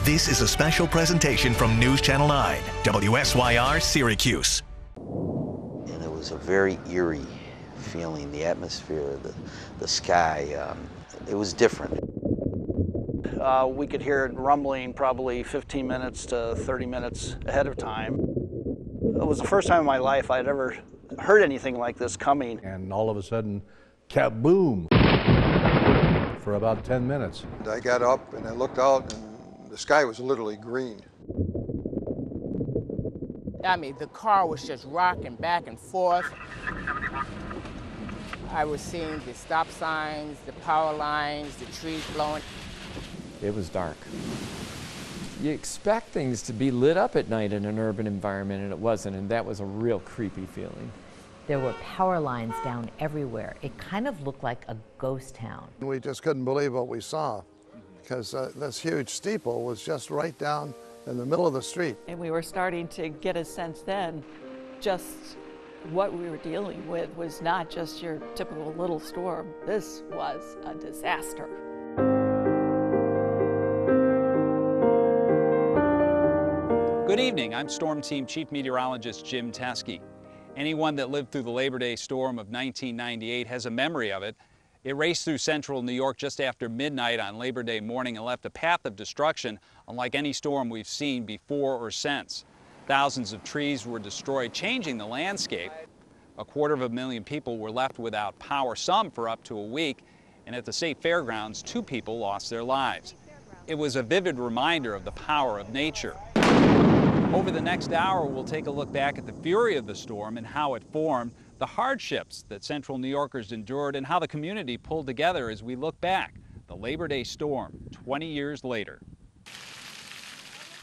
This is a special presentation from News Channel 9, WSYR Syracuse. And it was a very eerie feeling, the atmosphere, the sky, it was different. We could hear it rumbling probably 15 minutes to 30 minutes ahead of time. It was the first time in my life I'd ever heard anything like this coming. And all of a sudden, kaboom, for about 10 minutes. I got up and I looked out and the sky was literally green. I mean, the car was just rocking back and forth. I was seeing the stop signs, the power lines, the trees blowing. It was dark. You expect things to be lit up at night in an urban environment, and it wasn't, and that was a real creepy feeling. There were power lines down everywhere. It kind of looked like a ghost town. We just couldn't believe what we saw, because this huge steeple was just right down in the middle of the street. And we were starting to get a sense then just what we were dealing with was not just your typical little storm. This was a disaster. Good evening, I'm Storm Team Chief Meteorologist Jim Teskey. Anyone that lived through the Labor Day storm of 1998 has a memory of it. It raced through central New York just after midnight on Labor Day morning and left a path of destruction unlike any storm we've seen before or since. Thousands of trees were destroyed, changing the landscape. 250,000 people were left without power, some for up to a week, and at the state fairgrounds, 2 people lost their lives. It was a vivid reminder of the power of nature. Over the next hour, we'll take a look back at the fury of the storm and how it formed, the hardships that Central New Yorkers endured, and how the community pulled together as we look back. The Labor Day storm, 20 years later.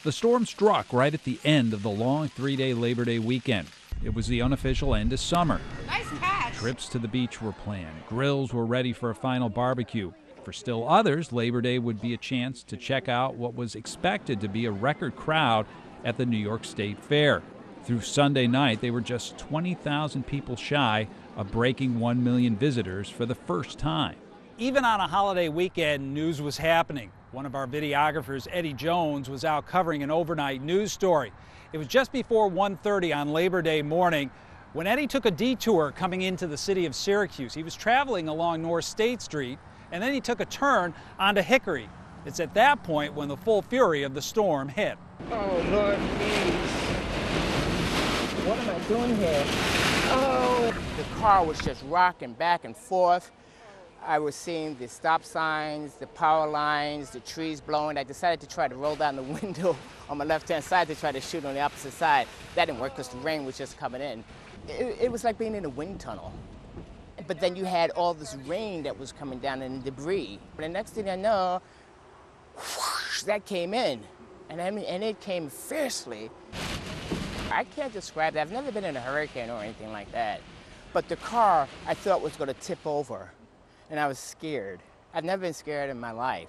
The storm struck right at the end of the long 3-day Labor Day weekend. It was the unofficial end of summer. Nice catch. Trips to the beach were planned. Grills were ready for a final barbecue. For still others, Labor Day would be a chance to check out what was expected to be a record crowd at the New York State Fair. Through Sunday night, they were just 20,000 people shy of breaking 1 million visitors for the first time. Even on a holiday weekend, news was happening. One of our videographers, Eddie Jones, was out covering an overnight news story. It was just before 1:30 on Labor Day morning when Eddie took a detour coming into the city of Syracuse. He was traveling along North State Street, and then he took a turn onto Hickory. It's at that point when the full fury of the storm hit. Oh, Lord, please. What am I doing here? Oh. The car was just rocking back and forth. I was seeing the stop signs, the power lines, the trees blowing. I decided to try to roll down the window on my left-hand side to try to shoot on the opposite side. That didn't work because the rain was just coming in. It was like being in a wind tunnel. But then you had all this rain that was coming down and debris. But the next thing I know, whoosh, that came in. And it came fiercely. I can't describe that. I've never been in a hurricane or anything like that. But the car, I thought was going to tip over. And I was scared. I've never been scared in my life.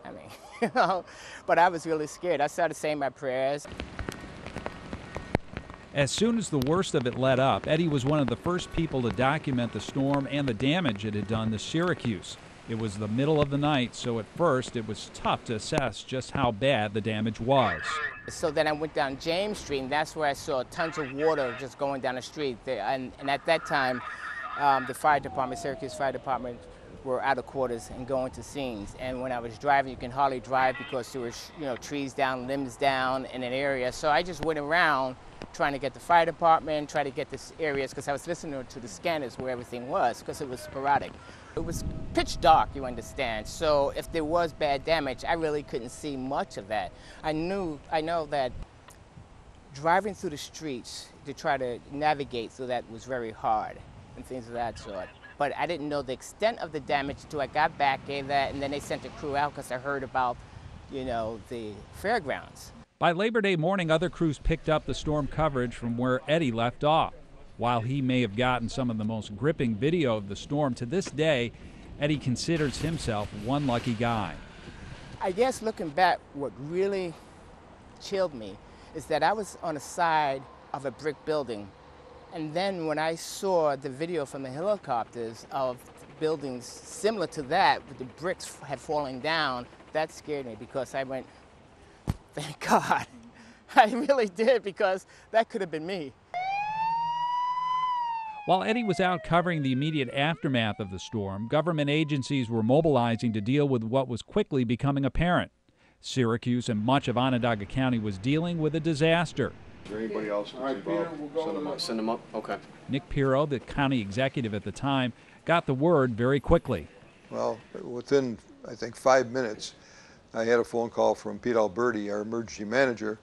I mean, you know, but I was really scared. I started saying my prayers. As soon as the worst of it let up, Eddie was one of the first people to document the storm and the damage it had done to Syracuse. It was the middle of the night, so at first it was tough to assess just how bad the damage was. So then I went down James Street, and that's where I saw tons of water just going down the street. And at that time, the fire department, Syracuse Fire Department, were out of quarters and going to scenes. And when I was driving, you can hardly drive because there were, trees down, limbs down in an area. So I just went around trying to get the fire department, try to get this areas, because I was listening to the scanners where everything was, because it was sporadic. It was pitch dark, you understand. So if there was bad damage, I really couldn't see much of that. I know that driving through the streets to try to navigate through that was very hard and things of that sort. But I didn't know the extent of the damage until I got back, gave that, and then they sent a crew out because I heard about, the fairgrounds. By Labor Day morning, other crews picked up the storm coverage from where Eddie left off. While he may have gotten some of the most gripping video of the storm, to this day, Eddie considers himself one lucky guy. I guess looking back, what really chilled me is that I was on the side of a brick building. And then when I saw the video from the helicopters of buildings similar to that, with the bricks had fallen down, that scared me because I went, thank God. I really did, because that could have been me. While Eddie was out covering the immediate aftermath of the storm, government agencies were mobilizing to deal with what was quickly becoming apparent. Syracuse and much of Onondaga County was dealing with a disaster. Is there anybody else that's involved? Send them up. Okay. Nick Pirro, the county executive at the time, got the word very quickly. Well, within, I think, 5 minutes, I had a phone call from Pete Alberti, our emergency manager,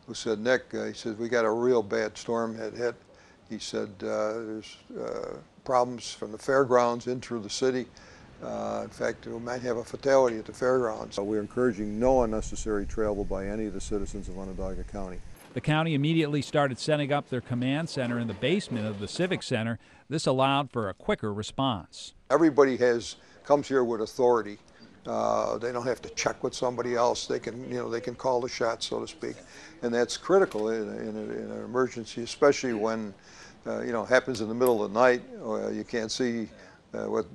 who said, Nick, he said, we got a real bad storm had hit. He said, there's problems from the fairgrounds in through the city. In fact, we might have a fatality at the fairgrounds. We're encouraging no unnecessary travel by any of the citizens of Onondaga County. The county immediately started setting up their command center in the basement of the Civic Center. This allowed for a quicker response. Everybody comes here with authority. They don't have to check with somebody else. They can, they can call the shots, so to speak, and that's critical in an emergency, especially when, happens in the middle of the night. You can't see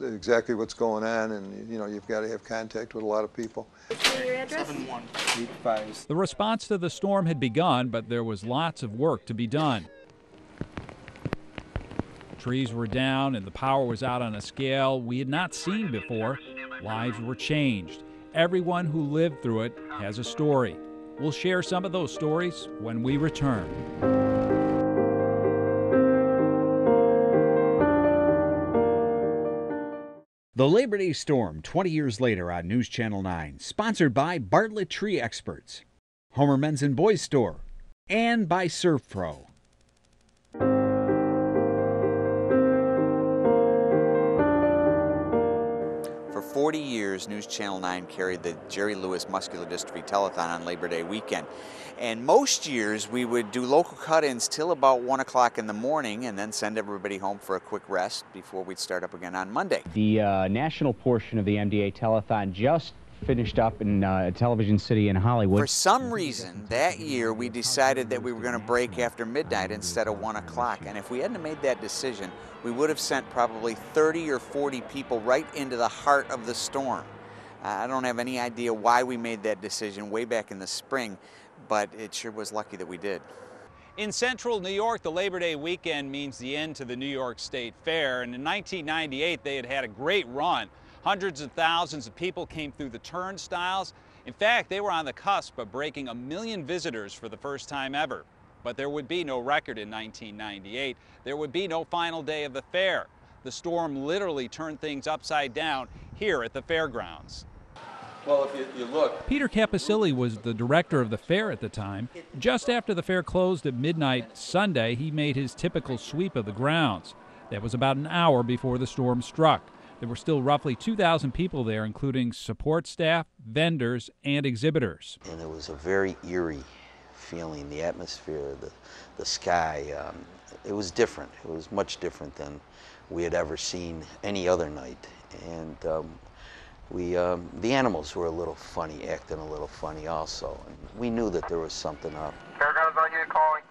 exactly what's going on, and you've got to have contact with a lot of people. Your address? 7185. The response to the storm had begun, but there was lots of work to be done. Trees were down and the power was out on a scale we had not seen before. Lives were changed. Everyone who lived through it has a story. We'll share some of those stories when we return. The Labor Day Storm, 20 years later on News Channel 9, sponsored by Bartlett Tree Experts, Homer Men's and Boys Store, and by Surf Pro. For 40 years, News Channel 9 carried the Jerry Lewis Muscular Dystrophy Telethon on Labor Day weekend. And most years, we would do local cut-ins till about 1 o'clock in the morning and then send everybody home for a quick rest before we'd start up again on Monday. The national portion of the MDA Telethon just finished up in Television City in Hollywood. For some reason, that year we decided that we were going to break after midnight instead of 1 o'clock. And if we hadn't made that decision, we would have sent probably 30 or 40 people right into the heart of the storm. I don't have any idea why we made that decision way back in the spring, but it sure was lucky that we did. In central New York, the Labor Day weekend means the end to the New York State Fair. And in 1998, they had a great run. Hundreds of thousands of people came through the turnstiles. In fact, they were on the cusp of breaking 1 million visitors for the first time ever. But there would be no record in 1998. There would be no final day of the fair. The storm literally turned things upside down here at the fairgrounds. Well, if you look. Peter Capasilli was the director of the fair at the time. Just after the fair closed at midnight Sunday, he made his typical sweep of the grounds. That was about an hour before the storm struck. There were still roughly 2,000 people there, including support staff, vendors, and exhibitors. And it was a very eerie feeling, the atmosphere, the sky. It was different. It was much different than we had ever seen any other night. And the animals were a little funny, acting a little funny also. And we knew that there was something up. Fairgrounds on you calling.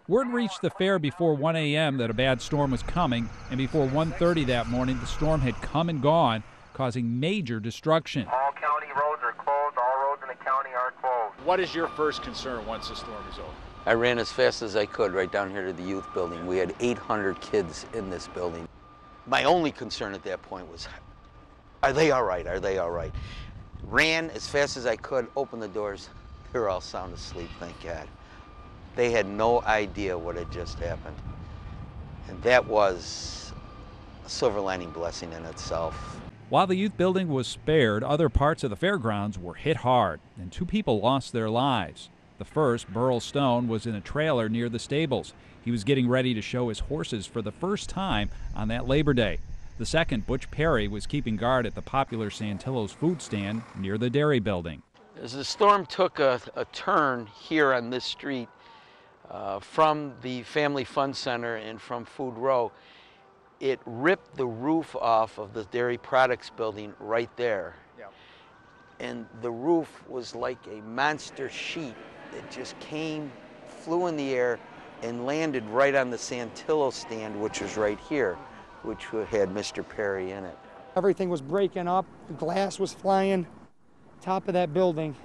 Word reached the fair before 1 a.m. that a bad storm was coming, and before 1:30 that morning, the storm had come and gone, causing major destruction. All county roads are closed. All roads in the county are closed. What is your first concern once the storm is over? I ran as fast as I could right down here to the youth building. We had 800 kids in this building. My only concern at that point was, are they all right? Are they all right? Ran as fast as I could, opened the doors. They were all sound asleep, thank God. They had no idea what had just happened. And that was a silver lining blessing in itself. While the youth building was spared, other parts of the fairgrounds were hit hard, and 2 people lost their lives. The first, Burl Stone, was in a trailer near the stables. He was getting ready to show his horses for the first time on that Labor Day. The second, Butch Perry, was keeping guard at the popular Santillo's food stand near the dairy building. As the storm took a turn here on this street, from the Family Fun Center and from Food Row, it ripped the roof off of the Dairy Products building right there. Yeah. And the roof was like a monster sheet that just flew in the air and landed right on the Santillo stand, which was right here, which had Mr. Perry in it. Everything was breaking up, the glass was flying, top of that building.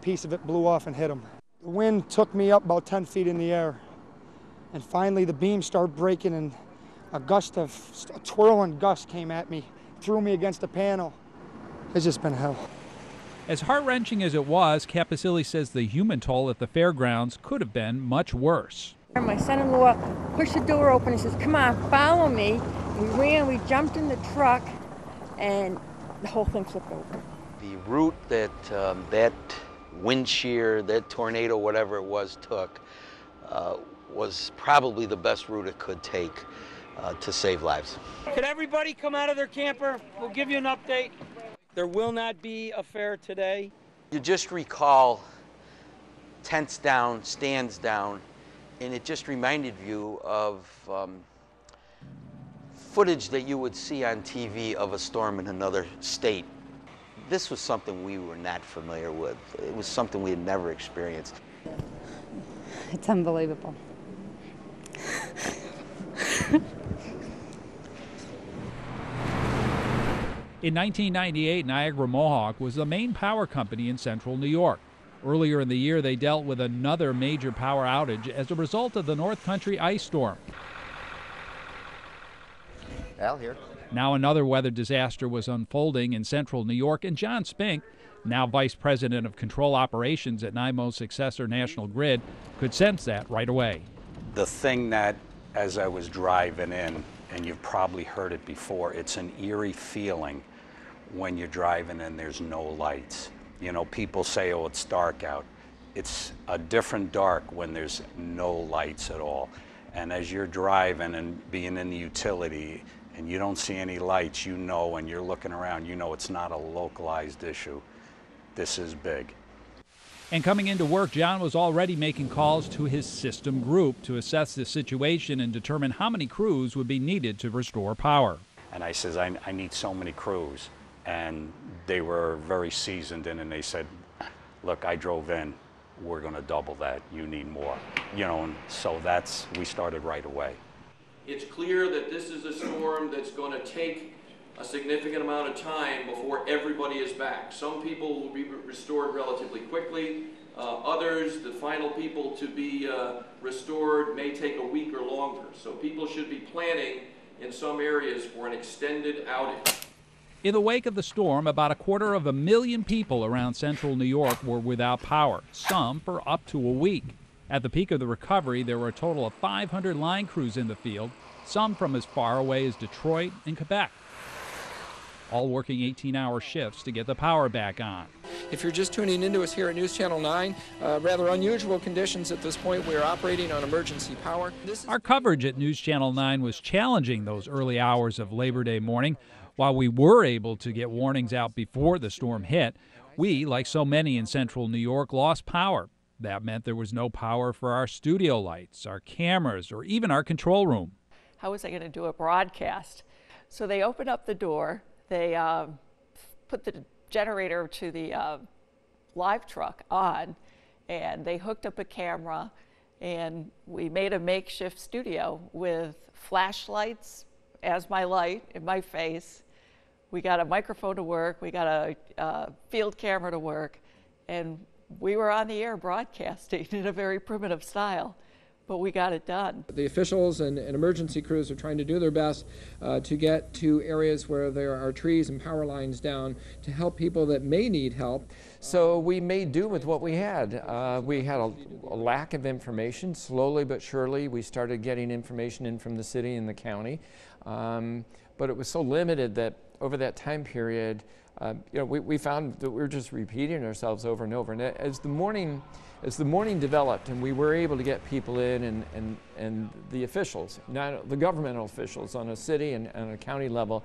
piece of it blew off and hit him. The wind took me up about 10 feet in the air, and finally the beam started breaking, and a twirling gust came at me, threw me against the panel. It's just been hell. As heart-wrenching as it was, Capicilli says the human toll at the fairgrounds could have been much worse. My son-in-law pushed the door open and says, "Come on, follow me." We ran, we jumped in the truck, and the whole thing flipped over. The route that that wind shear, that tornado, whatever it was, took was probably the best route it could take to save lives. Could everybody come out of their camper? We'll give you an update. There will not be a fair today. You just recall tents down, stands down, and it just reminded you of footage that you would see on TV of a storm in another state. This was something we were not familiar with. It was something we had never experienced. It's unbelievable. In 1998, Niagara Mohawk was the main power company in central New York. Earlier in the year, they dealt with another major power outage as a result of the North Country ice storm. Al here. Now another weather disaster was unfolding in central New York, and John Spink, now Vice President of Control Operations at NYMO's successor National Grid, could sense that right away. The thing that, as I was driving in, and you've probably heard it before, it's an eerie feeling when you're driving and there's no lights. You know, people say, oh, it's dark out. It's a different dark when there's no lights at all. And as you're driving and being in the utility and you don't see any lights, you know, and you're looking around, you know it's not a localized issue. This is big. And coming into work, John was already making calls to his system group to assess the situation and determine how many crews would be needed to restore power. And I says, I need so many crews. And they were very seasoned in, and they said, look, I drove in, we're gonna double that, you need more. You know, and so we started right away. It's clear that this is a storm that's gonna take a significant amount of time before everybody is back. Some people will be restored relatively quickly. Others, the final people to be restored, may take a week or longer. So people should be planning in some areas for an extended outage. In the wake of the storm, about 250,000 people around central New York were without power, some for up to a week. At the peak of the recovery, there were a total of 500 line crews in the field, some from as far away as Detroit and Quebec, all working 18-hour shifts to get the power back on. If you're just tuning into us here at News Channel 9, rather unusual conditions at this point. We're operating on emergency power. Our coverage at News Channel 9 was challenging those early hours of Labor Day morning. While we were able to get warnings out before the storm hit, we, like so many in central New York, lost power. That meant there was no power for our studio lights, our cameras, or even our control room. How was I going to do a broadcast? So they opened up the door. They put the generator to the live truck on, and they hooked up a camera, and we made a makeshift studio with flashlights as my light in my face. We got a microphone to work, we got a field camera to work, and we were on the air broadcasting in a very primitive style, but we got it done. The officials and emergency crews are trying to do their best to get to areas where there are trees and power lines down to help people that may need help. So we made do with what we had. We had a lack of information. Slowly but surely we started getting information in from the city and the county. But it was so limited that over that time period, we found that we were just repeating ourselves over and over. And as the morning developed and we were able to get people in and the officials, not the governmental officials on a city and a county level,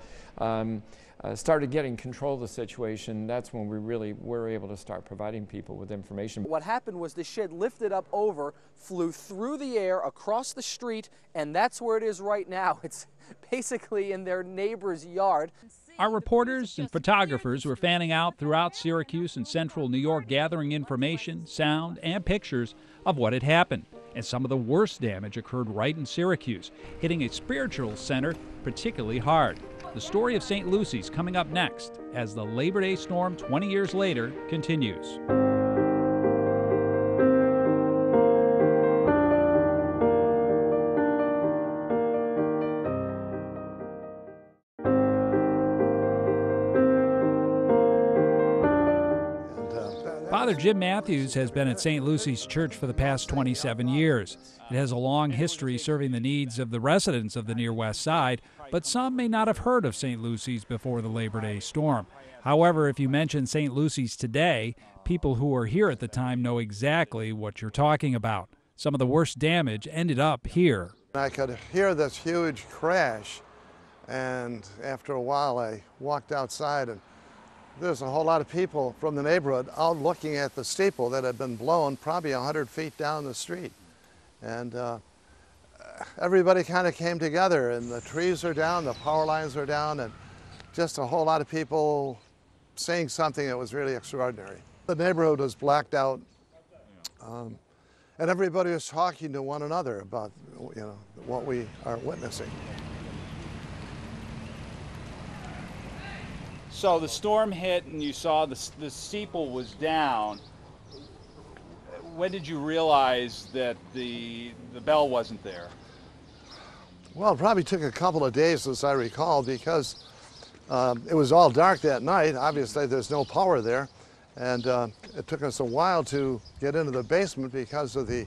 started getting control of the situation, that's when we really were able to start providing people with information. What happened was the shed lifted up over, flew through the air across the street, and that's where it is right now. It's basically in their neighbor's yard. Our reporters and photographers were fanning out throughout Syracuse and central New York, gathering information, sound, and pictures of what had happened. And some of the worst damage occurred right in Syracuse, hitting a spiritual center particularly hard. The story of St. Lucy's coming up next as the Labor Day storm 20 years later continues. Father Jim Matthews has been at St. Lucy's Church for the past 27 years. It has a long history serving the needs of the residents of the near west side, but some may not have heard of St. Lucy's before the Labor Day storm. However, if you mention St. Lucy's today, people who were here at the time know exactly what you're talking about. Some of the worst damage ended up here. I could hear this huge crash, and after a while I walked outside, and there's a whole lot of people from the neighborhood out looking at the steeple that had been blown probably 100 feet down the street. And everybody kind of came together, and the trees are down, the power lines are down, and just a whole lot of people saying something that was really extraordinary. The neighborhood was blacked out, and everybody was talking to one another about, you know, what we are witnessing. So the storm hit and you saw the steeple was down. When did you realize that the bell wasn't there? Well, it probably took a couple of days, as I recall, because it was all dark that night. Obviously, there's no power there. And it took us a while to get into the basement because of the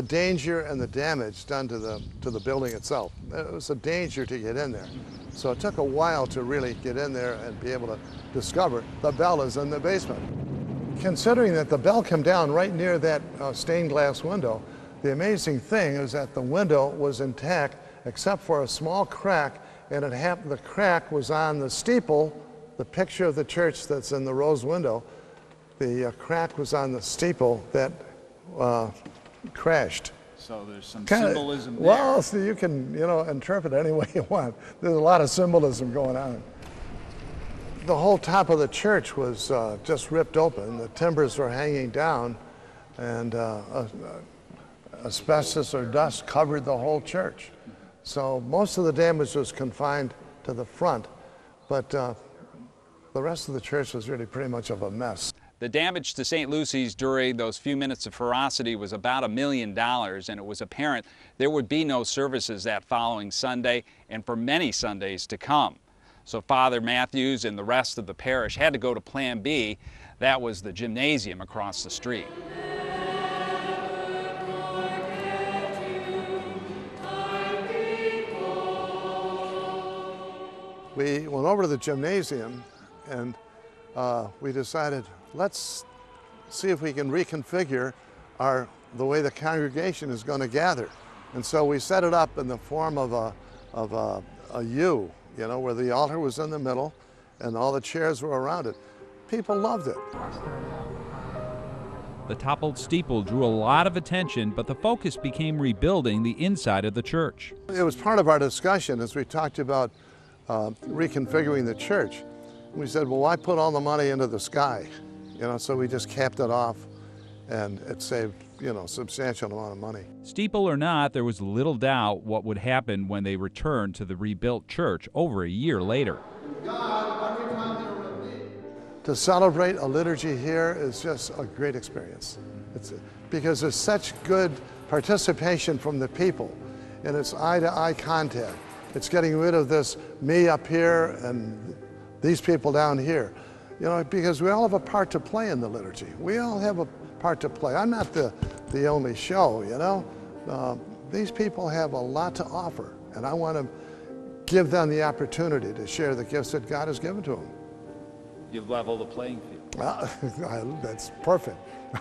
danger and the damage done to the building itself. It was a danger to get in there. So it took a while to really get in there and be able to discover the bell is in the basement. Considering that the bell came down right near that stained glass window, the amazing thing is that the window was intact except for a small crack, and the crack was on the steeple, the picture of the church that's in the rose window. The crack was on the steeple that crashed. So there's some symbolism there. Well, so you can, you know, interpret it any way you want. There's a lot of symbolism going on. The whole top of the church was just ripped open. The timbers were hanging down, and asbestos or dust covered the whole church. So most of the damage was confined to the front, but the rest of the church was really pretty much of a mess. The damage to St. Lucy's during those few minutes of ferocity was about $1 million, and it was apparent there would be no services that following Sunday and for many Sundays to come. So Father Matthews and the rest of the parish had to go to Plan B. That was the gymnasium across the street. We went over to the gymnasium, and we decided, let's see if we can reconfigure the way the congregation is going to gather. And so we set it up in the form of a U, you know, where the altar was in the middle and all the chairs were around it. People loved it. The toppled steeple drew a lot of attention, but the focus became rebuilding the inside of the church. It was part of our discussion as we talked about reconfiguring the church. We said, well, why put all the money into the sky? You know, so we just capped it off, and it saved, you know, a substantial amount of money. Steeple or not, there was little doubt what would happen when they returned to the rebuilt church over a year later. To celebrate a liturgy here is just a great experience. Because there's such good participation from the people, and it's eye-to-eye contact. It's getting rid of this me up here and these people down here. You know, because we all have a part to play in the liturgy. We all have a part to play. I'm not the only show, you know. These people have a lot to offer, and I want to give them the opportunity to share the gifts that God has given to them. You've leveled the playing field. Well, that's perfect.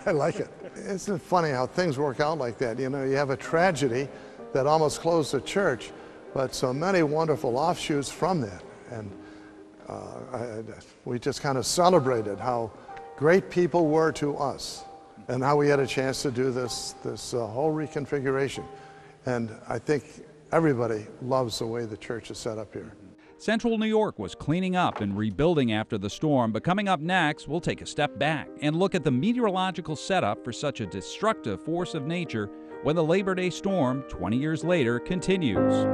I like it. Isn't it funny how things work out like that? You know, you have a tragedy that almost closed the church, but so many wonderful offshoots from that. And we just kind of celebrated how great people were to us and how we had a chance to do this whole reconfiguration. And I think everybody loves the way the church is set up here. Central New York was cleaning up and rebuilding after the storm, but coming up next, we'll take a step back and look at the meteorological setup for such a destructive force of nature when the Labor Day storm, 20 years later, continues.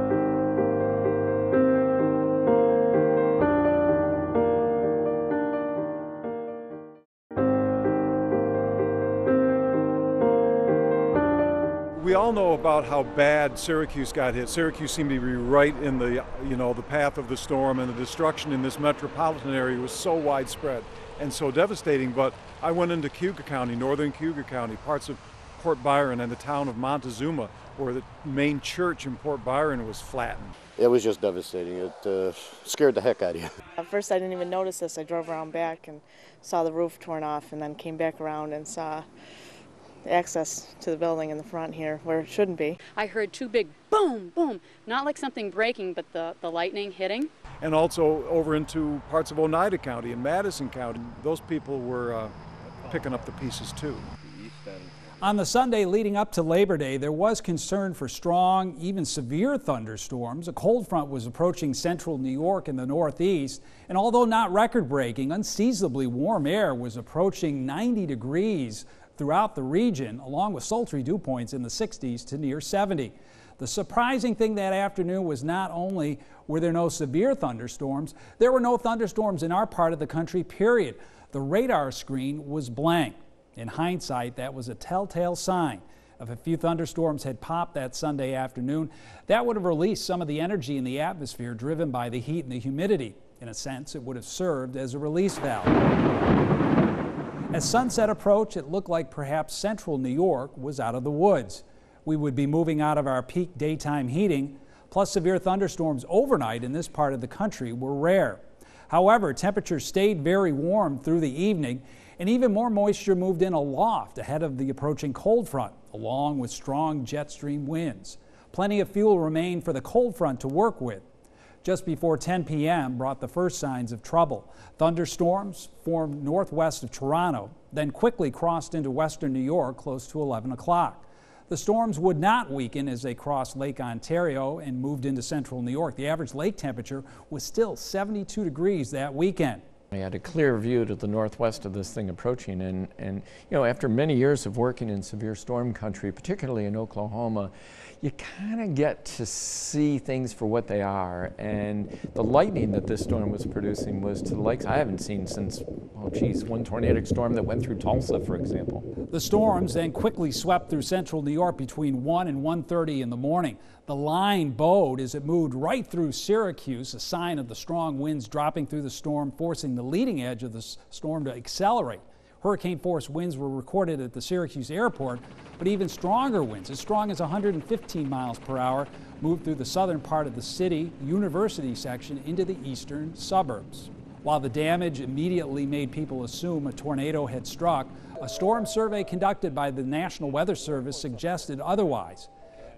We all know about how bad Syracuse got hit. Syracuse seemed to be right in the, the path of the storm, and the destruction in this metropolitan area was so widespread and so devastating. But I went into Cayuga County, northern Cayuga County, parts of Port Byron and the town of Montezuma, where the main church in Port Byron was flattened. It was just devastating. It scared the heck out of you. At first I didn't even notice this. I drove around back and saw the roof torn off, and then came back around and saw access to the building in the front here where it shouldn't be. I heard two big boom, boom, not like something breaking, but the lightning hitting. And also over into parts of Oneida County and Madison County. Those people were picking up the pieces too. On the Sunday leading up to Labor Day, there was concern for strong, even severe thunderstorms. A cold front was approaching central New York and the Northeast, and although not record-breaking, unseasonably warm air was approaching 90 degrees throughout the region, along with sultry dew points in the 60s to near 70. The surprising thing that afternoon was not only were there no severe thunderstorms, there were no thunderstorms in our part of the country, period. The radar screen was blank. In hindsight, that was a telltale sign. If a few thunderstorms had popped that Sunday afternoon, that would have released some of the energy in the atmosphere driven by the heat and the humidity. In a sense, it would have served as a release valve. As sunset approached, it looked like perhaps central New York was out of the woods. We would be moving out of our peak daytime heating, plus severe thunderstorms overnight in this part of the country were rare. However, temperatures stayed very warm through the evening, and even more moisture moved in aloft ahead of the approaching cold front, along with strong jet stream winds. Plenty of fuel remained for the cold front to work with. Just before 10 p.m. brought the first signs of trouble. Thunderstorms formed northwest of Toronto, then quickly crossed into western New York close to 11 o'clock. The storms would not weaken as they crossed Lake Ontario and moved into central New York. The average lake temperature was still 72 degrees that weekend. I had a clear view to the northwest of this thing approaching, and after many years of working in severe storm country, particularly in Oklahoma, you kind of get to see things for what they are. And the lightning that this storm was producing was to the likes I haven't seen since, one tornadic storm that went through Tulsa, for example. The storms then quickly swept through central New York between 1 and 1:30 in the morning. The line bowed as it moved right through Syracuse, a sign of the strong winds dropping through the storm, forcing the leading edge of the storm to accelerate. Hurricane-force winds were recorded at the Syracuse airport, but even stronger winds, as strong as 115 miles per hour, moved through the southern part of the city, University section, into the eastern suburbs. While the damage immediately made people assume a tornado had struck, a storm survey conducted by the National Weather Service suggested otherwise.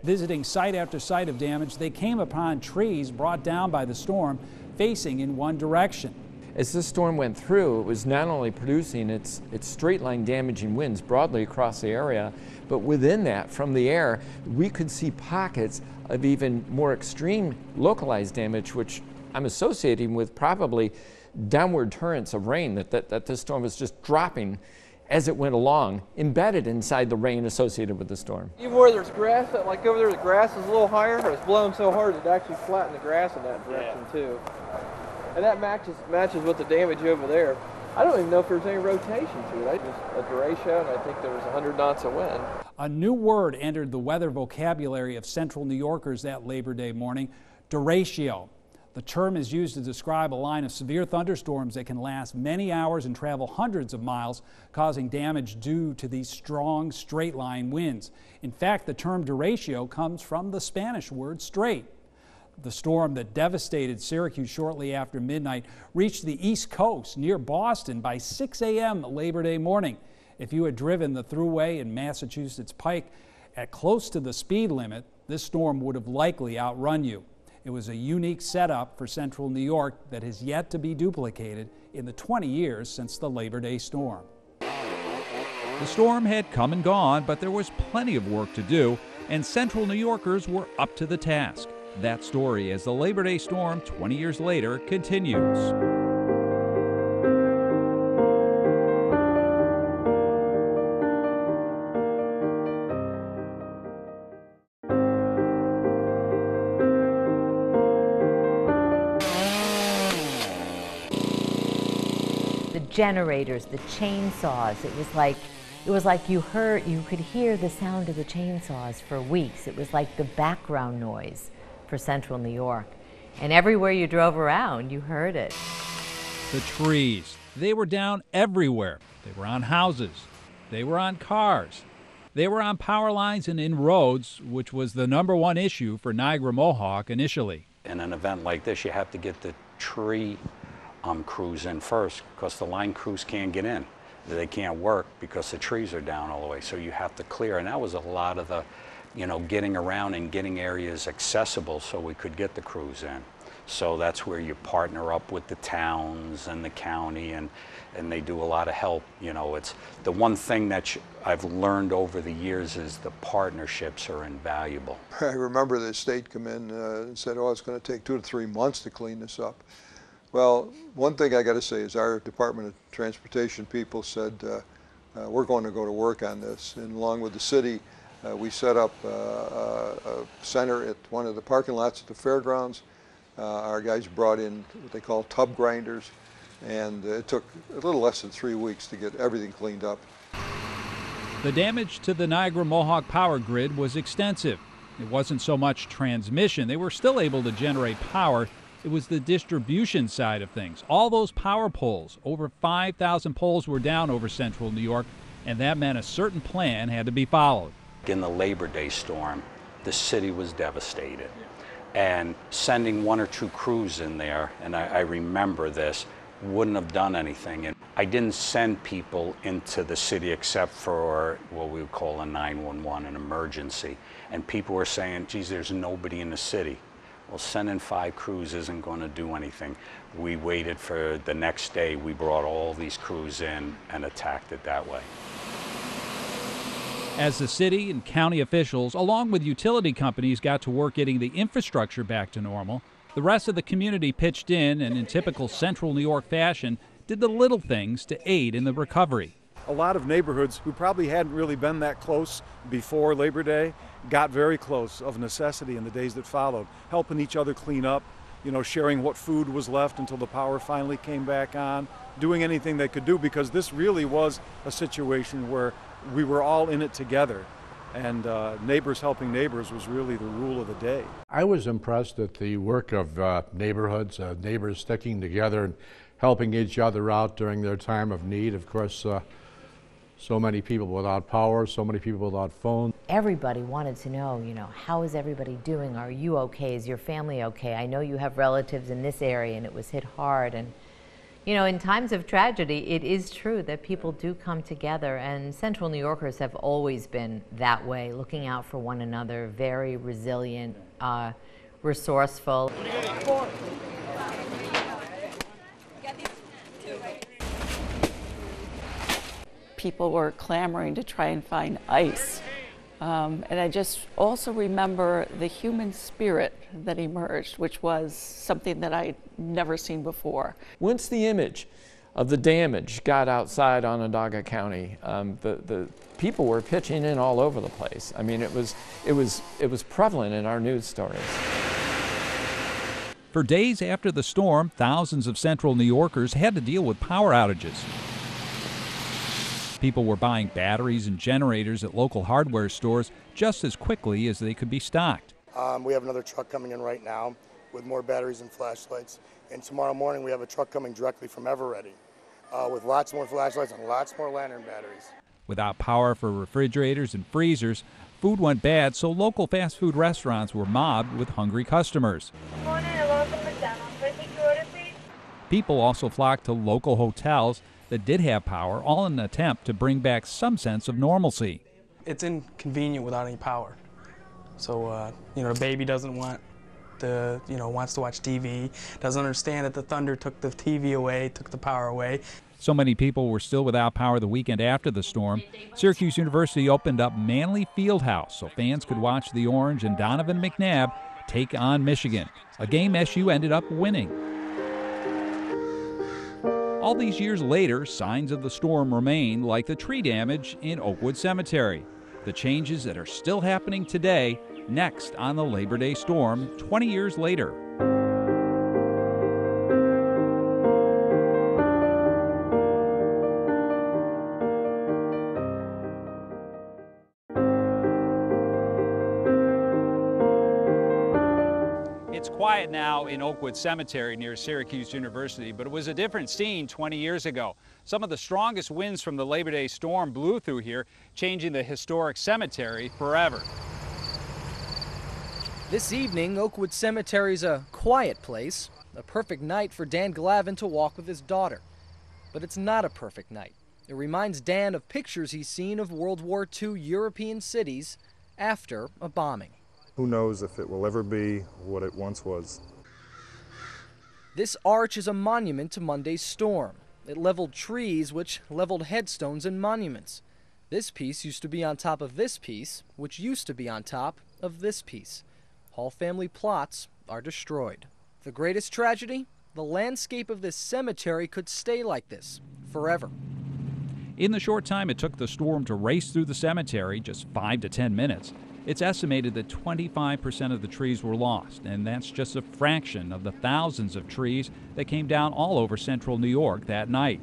Visiting site after site of damage, they came upon trees brought down by the storm facing in one direction. As this storm went through, it was not only producing its straight-line damaging winds broadly across the area, but within that, from the air, we could see pockets of even more extreme localized damage, which I'm associating with probably downward torrents of rain that this storm was just dropping as it went along, embedded inside the rain associated with the storm. Even where there's grass, like over there, the grass is a little higher, but it's blowing so hard it actually flattened the grass in that direction too. And that matches with the damage over there. I don't even know if there's any rotation to it. Just a derecho, and I think there was 100 knots of wind. A new word entered the weather vocabulary of central New Yorkers that Labor Day morning, derecho. The term is used to describe a line of severe thunderstorms that can last many hours and travel hundreds of miles, causing damage due to these strong straight-line winds. In fact, the term derecho comes from the Spanish word straight. The storm that devastated Syracuse shortly after midnight reached the East Coast near Boston by 6 a.m. Labor Day morning. If you had driven the thruway in Massachusetts Pike at close to the speed limit, this storm would have likely outrun you. It was a unique setup for central New York that has yet to be duplicated in the 20 years since the Labor Day storm. The storm had come and gone, but there was plenty of work to do, and central New Yorkers were up to the task. That story, as the Labor Day storm 20 years later, continues. The generators, the chainsaws, it was like It was like you could hear the sound of the chainsaws for weeks. It was like the background noise for central New York. And everywhere you drove around, you heard it. The trees, they were down everywhere. They were on houses. They were on cars. They were on power lines and in roads, which was the #1 issue for Niagara Mohawk initially. In an event like this, you have to get the tree crews in first, because the line crews can't get in. They can't work because the trees are down all the way, so you have to clear. And that was a lot of the, getting around and getting areas accessible so we could get the crews in. So that's where you partner up with the towns and the county, and they do a lot of help. It's the one thing that I've learned over the years is the partnerships are invaluable. I remember the state come in and said, oh, it's going to take 2 to 3 months to clean this up. Well, one thing I got to say is our Department of Transportation people said, we're going to go to work on this. And along with the city, we set up a center at one of the parking lots at the fairgrounds. Our guys brought in what they call tub grinders, and it took a little less than 3 weeks to get everything cleaned up. The damage to the Niagara Mohawk power grid was extensive. It wasn't so much transmission. They were still able to generate power. It was the distribution side of things. All those power poles, over 5,000 poles were down over central New York, and that meant a certain plan had to be followed. In the Labor Day storm, the city was devastated. And sending 1 or 2 crews in there, and I remember this, wouldn't have done anything. And I didn't send people into the city except for what we would call a 911, an emergency. And people were saying, geez, there's nobody in the city. Well, sending 5 crews isn't going to do anything. We waited for the next day. We brought all these crews in and attacked it that way. As the city and county officials, along with utility companies, got to work getting the infrastructure back to normal, the rest of the community pitched in and, in typical central New York fashion, did the little things to aid in the recovery. A lot of neighborhoods who probably hadn't really been that close before Labor Day got very close of necessity in the days that followed, helping each other clean up, sharing what food was left until the power finally came back on, doing anything they could do, because this really was a situation where we were all in it together, and neighbors helping neighbors was really the rule of the day. I was impressed at the work of neighborhoods, neighbors sticking together and helping each other out during their time of need. Of course, so many people without power, so many people without phone. Everybody wanted to know, how is everybody doing? Are you okay? Is your family okay? I know you have relatives in this area and it was hit hard. And, in times of tragedy, it is true that people do come together, and Central New Yorkers have always been that way, looking out for one another, very resilient, resourceful. People were clamoring to try and find ice. And I just also remember the human spirit that emerged, which was something that I'd never seen before. Once the image of the damage got outside Onondaga County, the people were pitching in all over the place. I mean, it was prevalent in our news stories. For days after the storm, thousands of central New Yorkers had to deal with power outages. People were buying batteries and generators at local hardware stores just as quickly as they could be stocked. We have another truck coming in right now with more batteries and flashlights. And tomorrow morning we have a truck coming directly from Eveready with lots more flashlights and lots more lantern batteries. Without power for refrigerators and freezers, food went bad, so local fast food restaurants were mobbed with hungry customers. Good morning and welcome to McDonald's. Can I take your order, please? People also flocked to local hotels that did have power, all in an attempt to bring back some sense of normalcy. It's inconvenient without any power. So, the baby doesn't want wants to watch TV, doesn't understand that the thunder took the TV away, took the power away. So many people were still without power the weekend after the storm. Syracuse University opened up Manley Fieldhouse so fans could watch the Orange and Donovan McNabb take on Michigan, a game SU ended up winning. All these years later, signs of the storm remain, like the tree damage in Oakwood Cemetery. The changes that are still happening today, next on the Labor Day storm 20 years later. It's quiet now in Oakwood Cemetery near Syracuse University, but it was a different scene 20 years ago. Some of the strongest winds from the Labor Day storm blew through here, changing the historic cemetery forever. This evening, Oakwood Cemetery's a quiet place, a perfect night for Dan Glavin to walk with his daughter. But it's not a perfect night. It reminds Dan of pictures he's seen of World War II European cities after a bombing. Who knows if it will ever be what it once was. This arch is a monument to Monday's storm. It leveled trees, which leveled headstones and monuments. This piece used to be on top of this piece, which used to be on top of this piece. Hall family plots are destroyed. The greatest tragedy? The landscape of this cemetery could stay like this forever. In the short time it took the storm to race through the cemetery, just 5 to 10 minutes, it's estimated that 25% of the trees were lost, and that's just a fraction of the thousands of trees that came down all over central New York that night.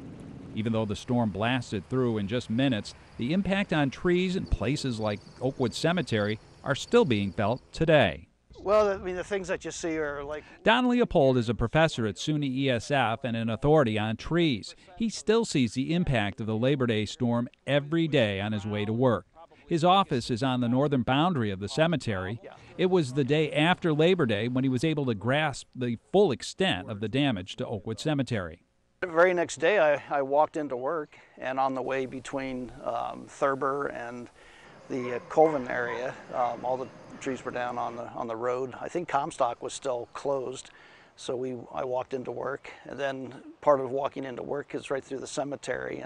Even though the storm blasted through in just minutes, the impact on trees in places like Oakwood Cemetery are still being felt today. Well, I mean, the things that you see are like... Don Leopold is a professor at SUNY ESF and an authority on trees. He still sees the impact of the Labor Day storm every day on his way to work. His office is on the northern boundary of the cemetery. It was the day after Labor Day when he was able to grasp the full extent of the damage to Oakwood Cemetery. The very next day, I walked into work, and on the way between Thurber and the Colvin area, all the trees were down on the road. I think Comstock was still closed, so I walked into work, and then part of walking into work is right through the cemetery,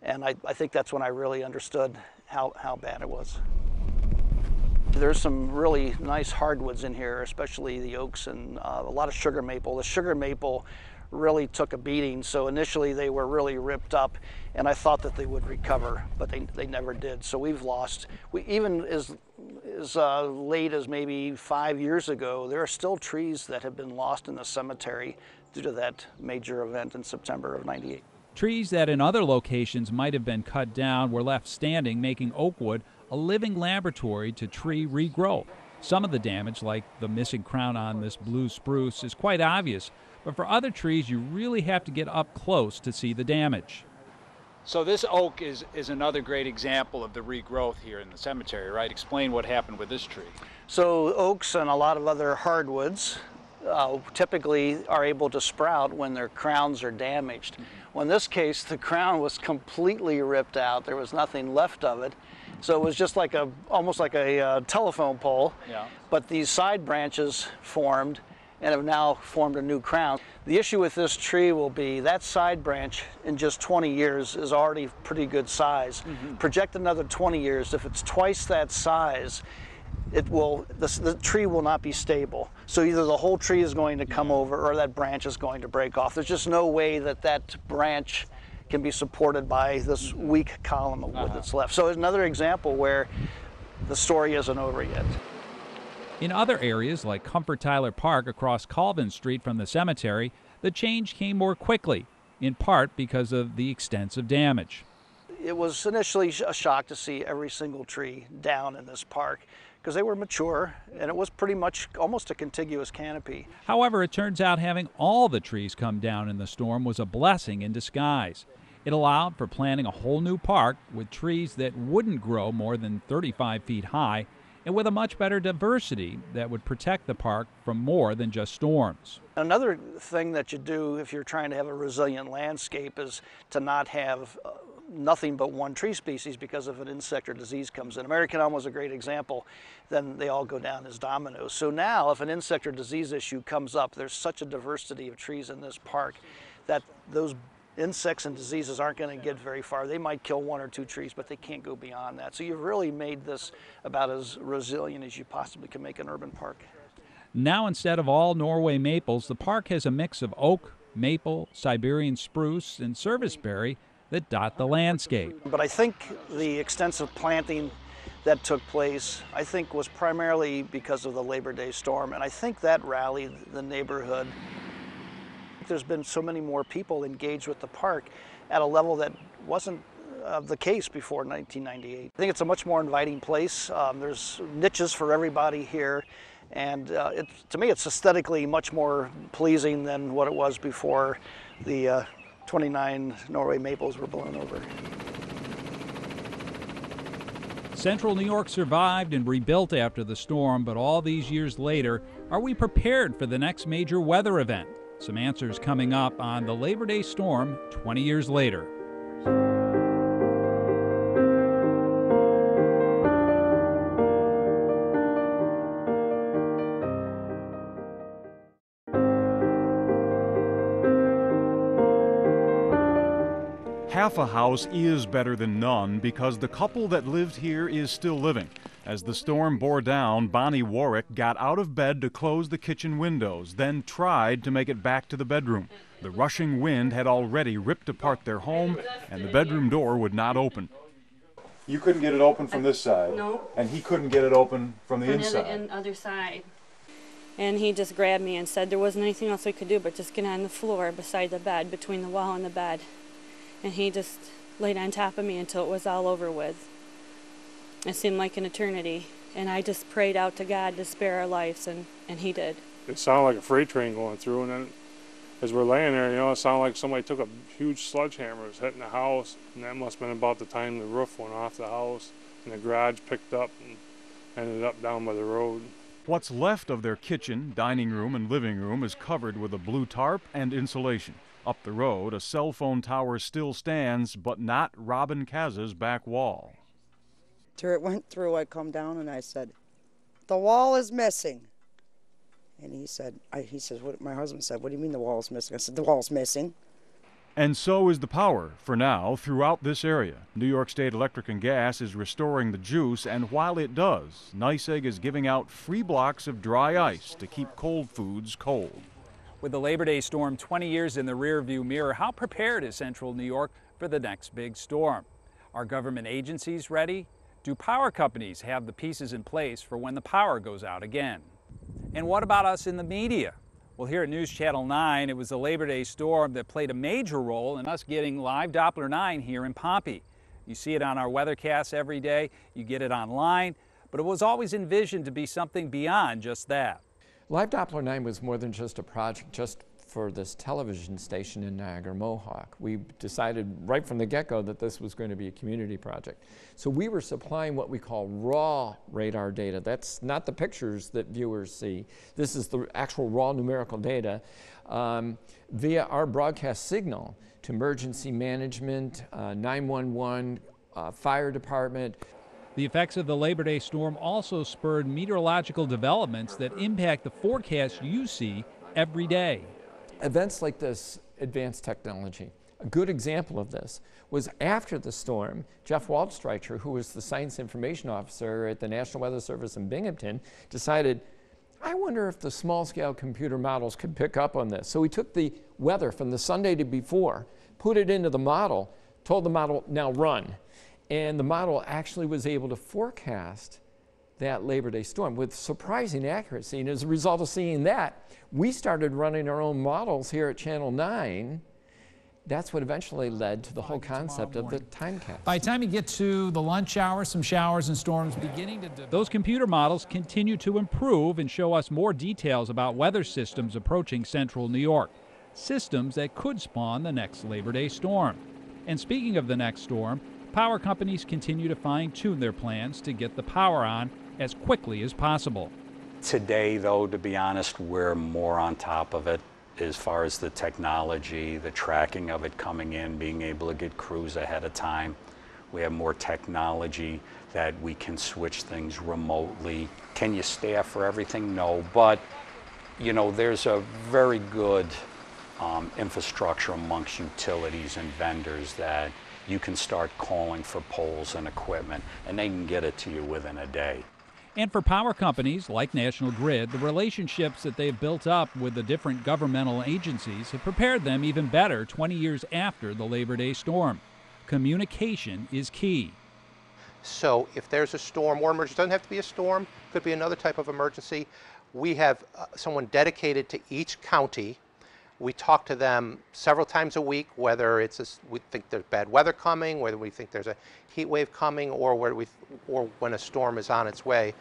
and I think that's when I really understood how bad it was. There's some really nice hardwoods in here, especially the oaks and a lot of sugar maple. The sugar maple really took a beating, so initially they were really ripped up, and I thought that they would recover, but they never did. So we've lost, even as late as maybe 5 years ago, there are still trees that have been lost in the cemetery due to that major event in September of '98. Trees that in other locations might have been cut down were left standing, making Oakwood a living laboratory to tree regrowth. Some of the damage, like the missing crown on this blue spruce, is quite obvious, but for other trees you really have to get up close to see the damage. So this oak is another great example of the regrowth here in the cemetery, right? Explain what happened with this tree. So oaks and a lot of other hardwoods typically are able to sprout when their crowns are damaged. Well, in this case, the crown was completely ripped out. There was nothing left of it. So it was just like almost like a telephone pole. Yeah. But these side branches formed and have now formed a new crown. The issue with this tree will be that side branch in just 20 years is already pretty good size. Project another 20 years, if it's twice that size, the tree will not be stable. So either the whole tree is going to come over or that branch is going to break off. There's just no way that branch can be supported by this weak column of wood that's left. So it's another example where the story isn't over yet. In other areas, like Comfort Tyler Park across Colvin Street from the cemetery, the change came more quickly, in part because of the extensive damage. It was initially a shock to see every single tree down in this park because they were mature and it was pretty much almost a contiguous canopy. However, it turns out having all the trees come down in the storm was a blessing in disguise. It allowed for planting a whole new park with trees that wouldn't grow more than 35 feet high and with a much better diversity that would protect the park from more than just storms. Another thing that you do if you're trying to have a resilient landscape is to not have nothing but one tree species, because if an insect or disease comes in, American elm was a great example, then they all go down as dominoes. So now if an insect or disease issue comes up, there's such a diversity of trees in this park that those insects and diseases aren't going to get very far. They might kill 1 or 2 trees, but they can't go beyond that. So you've really made this about as resilient as you possibly can make an urban park. Now, instead of all Norway maples, the park has a mix of oak, maple, Siberian spruce, and serviceberry that dot the landscape. But I think the extensive planting that took place, I think, was primarily because of the Labor Day storm, and I think that rallied the neighborhood. There's been so many more people engaged with the park at a level that wasn't the case before 1998. I think it's a much more inviting place. There's niches for everybody here, and to me it's aesthetically much more pleasing than what it was before the 29 Norway maples were blown over. Central New York survived and rebuilt after the storm, but all these years later, are we prepared for the next major weather event? Some answers coming up on the Labor Day storm 20 years later. Half a house is better than none because the couple that lived here is still living. As the storm bore down, Bonnie Warwick got out of bed to close the kitchen windows, then tried to make it back to the bedroom. The rushing wind had already ripped apart their home, and the bedroom door would not open. You couldn't get it open from this side? No. And he couldn't get it open from the inside? On the other side. And he just grabbed me and said there wasn't anything else we could do but just get on the floor beside the bed, between the wall and the bed. And he just laid on top of me until it was all over with. It seemed like an eternity. And I just prayed out to God to spare our lives, and he did. It sounded like a freight train going through, and then as we're laying there, you know, it sounded like somebody took a huge sledgehammer, was hitting the house, and that must have been about the time the roof went off the house, and the garage picked up and ended up down by the road. What's left of their kitchen, dining room, and living room is covered with a blue tarp and insulation. Up the road, a cell phone tower still stands, but not Robin Kaz's back wall. After it went through, I come down and I said, "The wall is missing." And he says, what my husband said, "What do you mean the wall is missing?" I said, "The wall's missing." And so is the power, for now, throughout this area. New York State Electric and Gas is restoring the juice, and while it does, NYSEG is giving out free blocks of dry ice to keep cold foods cold. With the Labor Day storm 20 years in the rearview mirror, how prepared is Central New York for the next big storm? Are government agencies ready? Do power companies have the pieces in place for when the power goes out again? And what about us in the media? Well, here at News Channel 9, it was the Labor Day storm that played a major role in us getting live Doppler 9 here in Pompey. You see it on our weathercasts every day, you get it online, but it was always envisioned to be something beyond just that. Live Doppler 9 was more than just a project just for this television station in Niagara Mohawk. We decided right from the get-go that this was going to be a community project. So we were supplying what we call raw radar data. That's not the pictures that viewers see. This is the actual raw numerical data via our broadcast signal to emergency management, 911, fire department. The effects of the Labor Day storm also spurred meteorological developments that impact the forecast you see every day. Events like this advance technology. A good example of this was after the storm, Jeff Waldstreicher, who was the Science Information Officer at the National Weather Service in Binghamton, decided, I wonder if the small-scale computer models could pick up on this. So he took the weather from the Sunday to before, put it into the model, told the model, now run. And the model actually was able to forecast that Labor Day storm with surprising accuracy. And as a result of seeing that, we started running our own models here at Channel 9. That's what eventually led to the whole concept of the timecast. By the time you get to the lunch hour, some showers and storms beginning to develop. Those computer models continue to improve and show us more details about weather systems approaching Central New York. Systems that could spawn the next Labor Day storm. And speaking of the next storm, power companies continue to fine-tune their plans to get the power on as quickly as possible. Today, though, to be honest, we're more on top of it as far as the technology, the tracking of it coming in, being able to get crews ahead of time. We have more technology that we can switch things remotely. Can you staff for everything? No, but you know, there's a very good infrastructure amongst utilities and vendors that you can start calling for poles and equipment, and they can get it to you within a day. And for power companies like National Grid, the relationships that they've built up with the different governmental agencies have prepared them even better 20 years after the Labor Day storm. Communication is key. So if there's a storm or emergency, it doesn't have to be a storm, could be another type of emergency, we have someone dedicated to each county We talk to them several times a week, whether we think there's bad weather coming, whether we think there's a heat wave coming, or when a storm is on its way.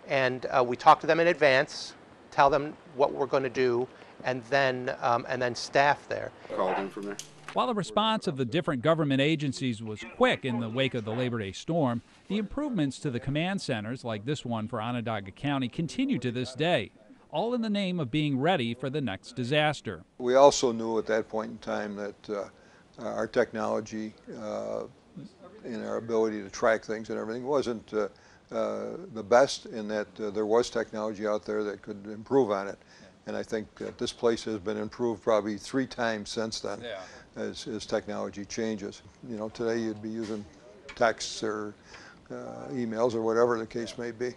And we talk to them in advance, tell them what we're going to do, and then staff there. Called in from there. While the response of the different government agencies was quick in the wake of the Labor Day storm, the improvements to the command centers, like this one for Onondaga County, continue to this day, all in the name of being ready for the next disaster. We also knew at that point in time that our technology and our ability to track things and everything wasn't the best, in that there was technology out there that could improve on it. And I think that this place has been improved probably 3 times since then. Yeah. As technology changes. You know, today you'd be using texts or emails or whatever the case may be.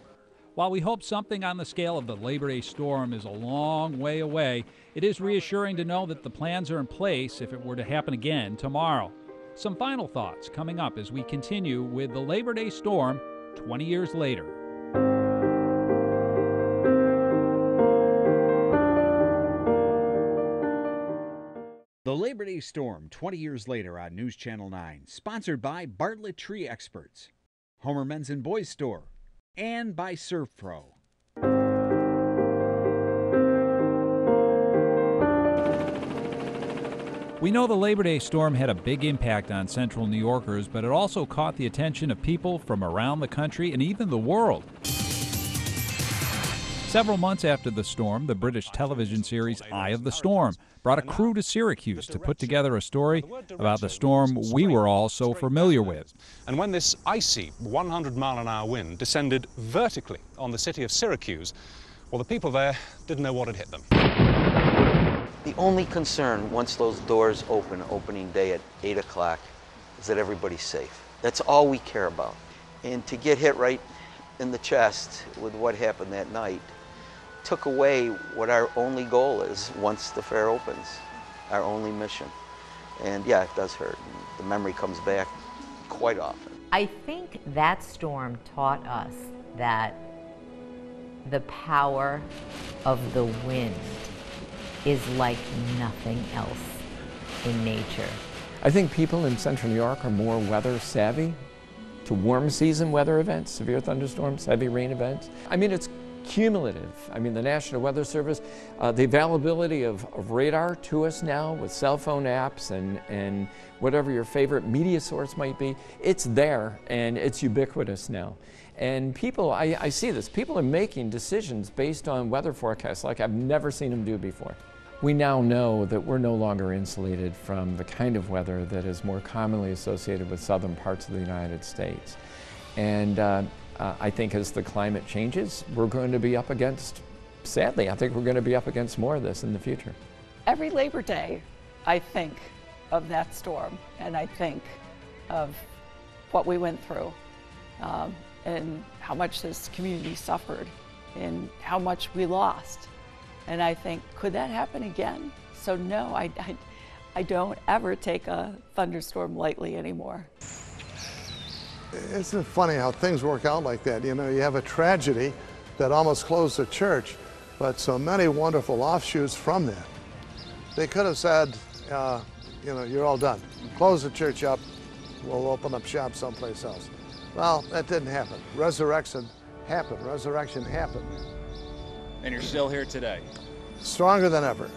While we hope something on the scale of the Labor Day storm is a long way away, it is reassuring to know that the plans are in place if it were to happen again tomorrow. Some final thoughts coming up as we continue with the Labor Day storm 20 years later. The Labor Day Storm 20 years later on News Channel 9, sponsored by Bartlett Tree Experts, Homer Men's and Boys Store, and by Surf Pro. We know the Labor Day storm had a big impact on Central New Yorkers, but it also caught the attention of people from around the country and even the world. Several months after the storm, the British television series Eye of the Storm brought a crew to Syracuse to put together a story about the storm we were all so familiar with. And when this icy 100-mile-an-hour wind descended vertically on the city of Syracuse, well, the people there didn't know what had hit them. The only concern once those doors open, opening day at 8 o'clock, is that everybody's safe. That's all we care about. And to get hit right in the chest with what happened that night took away what our only goal is once the fair opens, our only mission. And yeah, it does hurt. The memory comes back quite often. I think that storm taught us that the power of the wind is like nothing else in nature. I think people in Central New York are more weather savvy to warm season weather events, severe thunderstorms, heavy rain events. I mean, it's cumulative. I mean, the National Weather Service, the availability of radar to us now with cell phone apps and whatever your favorite media source might be, it's there and it's ubiquitous now. And people, I see this, people are making decisions based on weather forecasts like I've never seen them do before. We now know that we're no longer insulated from the kind of weather that is more commonly associated with southern parts of the United States. And I think as the climate changes, we're going to be up against, sadly, I think we're going to be up against more of this in the future. Every Labor Day, I think of that storm, and I think of what we went through, and how much this community suffered, and how much we lost. And I think, could that happen again? So no, I don't ever take a thunderstorm lightly anymore. Isn't it funny how things work out like that? You know, you have a tragedy that almost closed the church, but so many wonderful offshoots from that. They could have said, you know, you're all done. Close the church up, we'll open up shop someplace else. Well, that didn't happen. Resurrection happened. Resurrection happened. And you're still here today. Stronger than ever.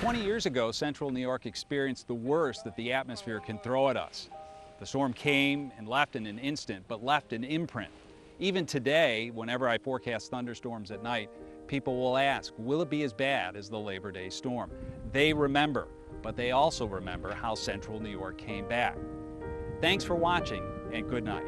20 years ago, Central New York experienced the worst that the atmosphere can throw at us. The storm came and left in an instant, but left an imprint. Even today, whenever I forecast thunderstorms at night, people will ask, will it be as bad as the Labor Day storm? They remember, but they also remember how Central New York came back. Thanks for watching, and good night.